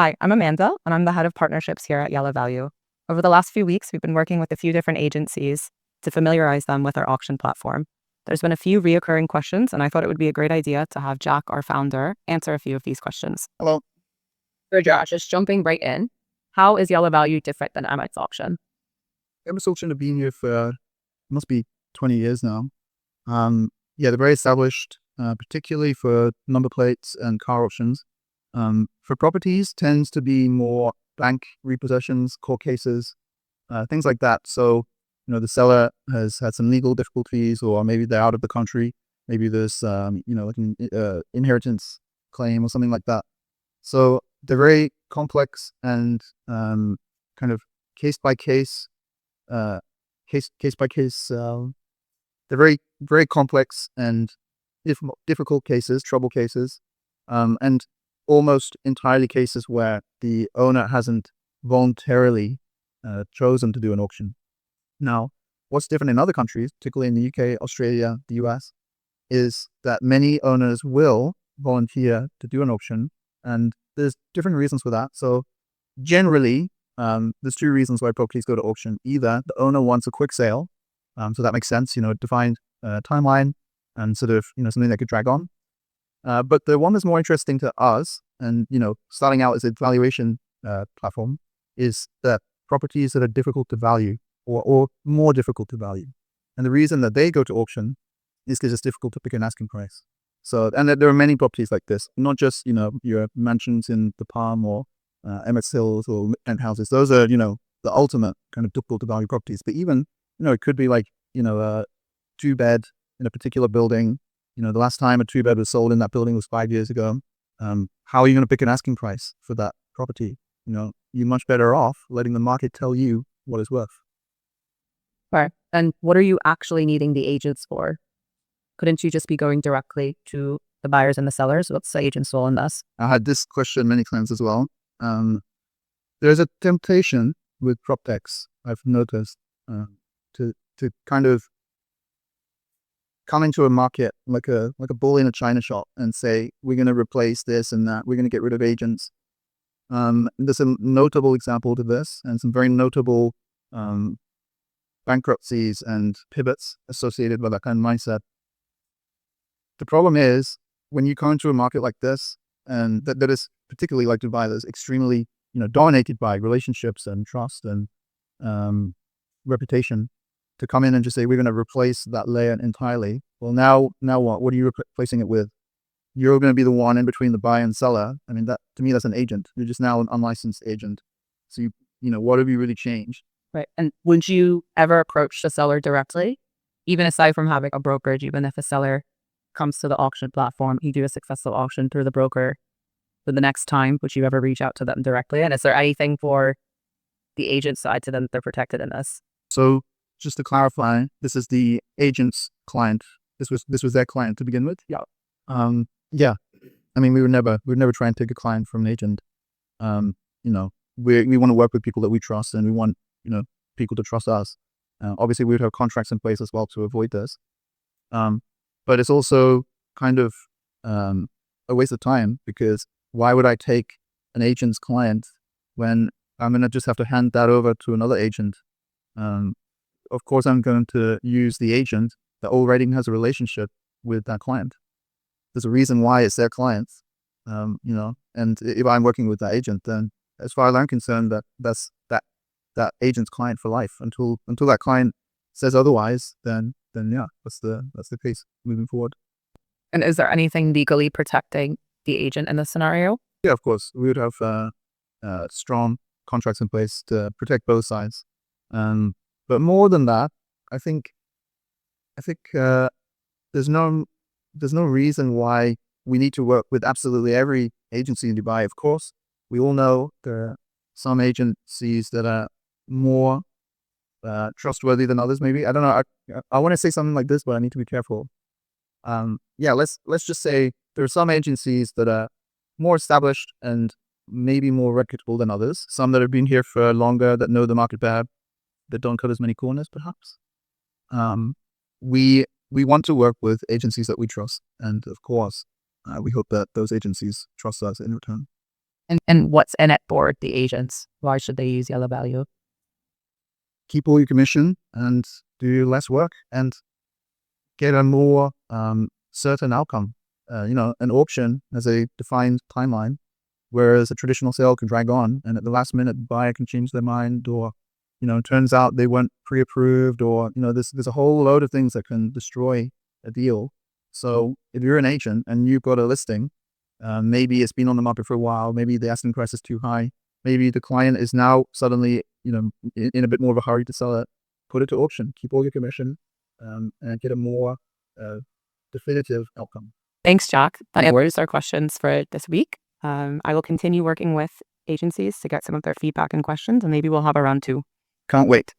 Hi, I'm Amanda, and I'm the head of partnerships here at YallaValue. Over the last few weeks, we've been working with a few different agencies to familiarize them with our auction platform. There's been a few reoccurring questions, and I thought it would be a great idea to have Jack, our founder, answer a few of these questions. Hello. So Josh, just jumping right in, how is YallaValue different than Amex Auction? Amex Auction have been here for, must be 20 years now. Yeah, they're very established, particularly for number plates and car auctions. For properties, tends to be more bank repossessions, court cases, things like that. So, the seller has had some legal difficulties, or maybe they're out of the country. Maybe there's, like an inheritance claim or something like that. So they're very complex and kind of case by case, case by case. They're very complex and difficult cases, trouble cases, and almost entirely cases where the owner hasn't voluntarily chosen to do an auction. Now, what's different in other countries, particularly in the UK, Australia, the US, is that many owners will volunteer to do an auction, and there's different reasons for that. So generally, there's two reasons why properties go to auction. Either the owner wants a quick sale, so that makes sense, defined timeline and sort of, something that could drag on. But the one that's more interesting to us, and, starting out as a valuation platform, is that properties that are difficult to value or more difficult to value. And the reason that they go to auction is because it's difficult to pick an asking price. So, and there are many properties like this, not just, your mansions in the Palm or Emmett Hills or penthouses. Those are, the ultimate kind of difficult to value properties. But even, it could be like, a 2-bed in a particular building. The last time a 2-bed was sold in that building was 5 years ago. How are you going to pick an asking price for that property? You're much better off letting the market tell you what it's worth. Right. And what are you actually needing the agents for? Couldn't you just be going directly to the buyers and the sellers? What's the agent's role in this? I had this question many times as well. There's a temptation with prop techs, I've noticed, to kind of come into a market like a bull in a china shop and say, we're going to replace this and that, we're going to get rid of agents. There's a notable example to this, and some very notable bankruptcies and pivots associated with that kind of mindset. The problem is, when you come into a market like this, and that is particularly like Dubai, that's extremely, dominated by relationships and trust and reputation, to come in and just say, we're going to replace that layer entirely. Well, now what? What are you replacing it with? You're going to be the one in between the buyer and seller. I mean, that, to me, that's an agent. You're just now an unlicensed agent. So what have you really changed? Right. And would you ever approach the seller directly, even aside from having a brokerage, even if a seller comes to the auction platform, you do a successful auction through the broker, for the next time, would you ever reach out to them directly? And is there anything for the agent side to them that they're protected in this? So just to clarify, this is the agent's client. This was their client to begin with. Yeah. Yeah. I mean, we would never try and take a client from an agent. We want to work with people that we trust, and we want, people to trust us. Obviously, we would have contracts in place as well to avoid this. But it's also kind of a waste of time, because why would I take an agent's client when I'm going to just have to hand that over to another agent? Of course, I'm going to use the agent that already has a relationship with that client. There's a reason why it's their client, and if I'm working with that agent, then as far as I'm concerned, that's that agent's client for life until that client says otherwise. Then yeah, that's the case moving forward. And is there anything legally protecting the agent in this scenario? Yeah, of course, we would have strong contracts in place to protect both sides. But more than that, I think there's no reason why we need to work with absolutely every agency in Dubai. Of course, we all know there are some agencies that are more trustworthy than others. Maybe, I don't know. I want to say something like this, but I need to be careful. Yeah, let's just say there are some agencies that are more established and maybe more reputable than others. Some that have been here for longer, that know the market better, that don't cut as many corners, perhaps. We want to work with agencies that we trust, and of course, we hope that those agencies trust us in return. And what's in it for the agents? Why should they use YallaValue? Keep all your commission and do less work and get a more certain outcome. An auction has a defined timeline, whereas a traditional sale can drag on, and at the last minute, the buyer can change their mind, or it turns out they weren't pre-approved, or there's a whole load of things that can destroy a deal. So if you're an agent and you've got a listing, maybe it's been on the market for a while, maybe the asking price is too high, maybe the client is now suddenly in a bit more of a hurry to sell it, put it to auction, keep all your commission, and get a more definitive outcome. Thanks, Jack. That answers our questions for this week. I will continue working with agencies to get some of their feedback and questions, and maybe we'll have a round 2. Can't wait.